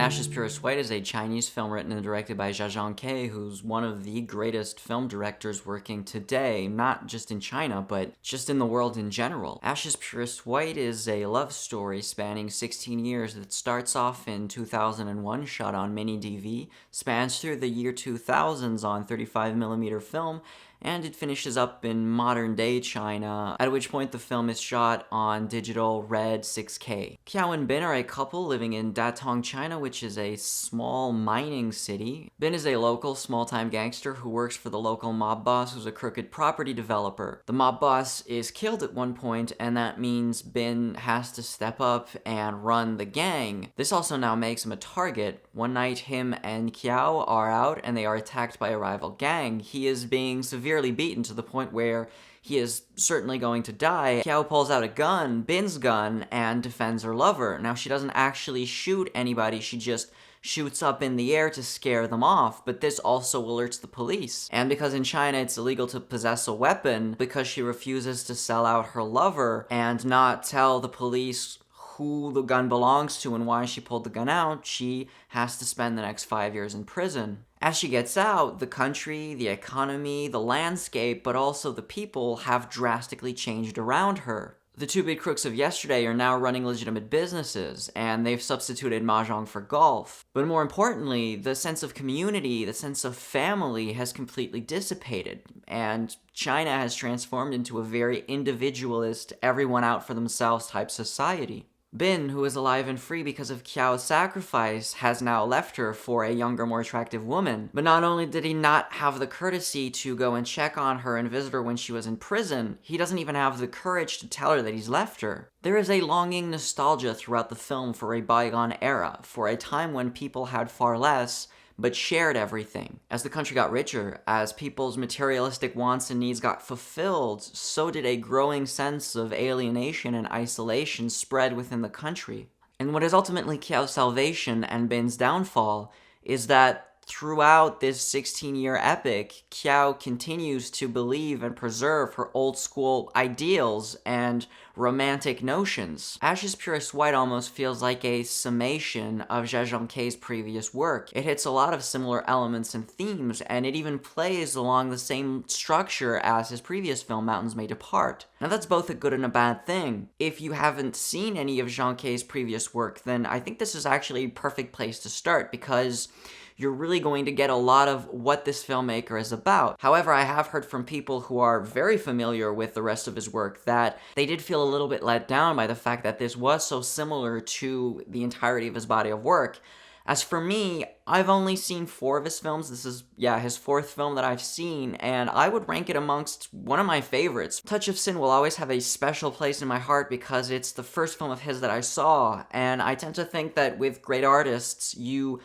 Ashes Purest White is a Chinese film written and directed by Jia Zhangke, who's one of the greatest film directors working today, not just in China, but just in the world in general. Ashes Purest White is a love story spanning 16 years that starts off in 2001, shot on mini DV, spans through the year 2000s on 35mm film, and it finishes up in modern-day China, at which point the film is shot on digital Red 6K. Qiao and Bin are a couple living in Datong, China, which is a small mining city. Bin is a local, small-time gangster who works for the local mob boss, who's a crooked property developer. The mob boss is killed at one point, and that means Bin has to step up and run the gang. This also now makes him a target. One night, him and Qiao are out, and they are attacked by a rival gang. He is being severely beaten to the point where he is certainly going to die. Qiao pulls out a gun, Bin's gun, and defends her lover. Now, she doesn't actually shoot anybody, she just shoots up in the air to scare them off, but this also alerts the police. And because in China it's illegal to possess a weapon, because she refuses to sell out her lover and not tell the police who the gun belongs to and why she pulled the gun out, she has to spend the next 5 years in prison. As she gets out, the country, the economy, the landscape, but also the people have drastically changed around her. The two big crooks of yesterday are now running legitimate businesses, and they've substituted mahjong for golf. But more importantly, the sense of community, the sense of family has completely dissipated, and China has transformed into a very individualist, everyone out for themselves type society. Bin, who is alive and free because of Qiao's sacrifice, has now left her for a younger, more attractive woman. But not only did he not have the courtesy to go and check on her and visit her when she was in prison, he doesn't even have the courage to tell her that he's left her. There is a longing nostalgia throughout the film for a bygone era, for a time when people had far less, but shared everything. As the country got richer, as people's materialistic wants and needs got fulfilled, so did a growing sense of alienation and isolation spread within the country. And what is ultimately Qiao's salvation and Bin's downfall is that throughout this 16-year epic, Qiao continues to believe and preserve her old-school ideals and romantic notions. Ashes Purest White almost feels like a summation of Jia Zhangke's previous work. It hits a lot of similar elements and themes, and it even plays along the same structure as his previous film, Mountains May Depart. Now that's both a good and a bad thing. If you haven't seen any of Zhangke's previous work, then I think this is actually a perfect place to start, because you're really going to get a lot of what this filmmaker is about. However, I have heard from people who are very familiar with the rest of his work that they did feel a little bit let down by the fact that this was so similar to the entirety of his body of work. As for me, I've only seen 4 of his films. This is, his 4th film that I've seen, and I would rank it amongst one of my favorites. Touch of Sin will always have a special place in my heart because it's the first film of his that I saw, and I tend to think that with great artists, you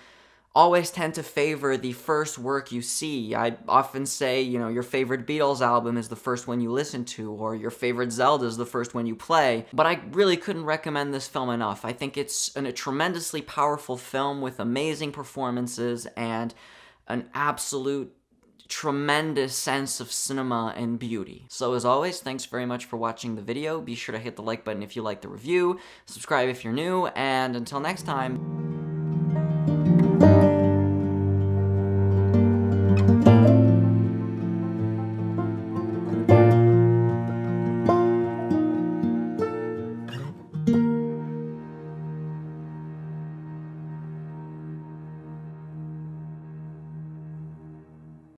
always tend to favor the first work you see. I often say, your favorite Beatles album is the first one you listen to, or your favorite Zelda is the first one you play. But I really couldn't recommend this film enough. I think it's a tremendously powerful film with amazing performances and an absolute tremendous sense of cinema and beauty. So as always, thanks very much for watching the video. Be sure to hit the like button if you like the review, subscribe if you're new, and until next time.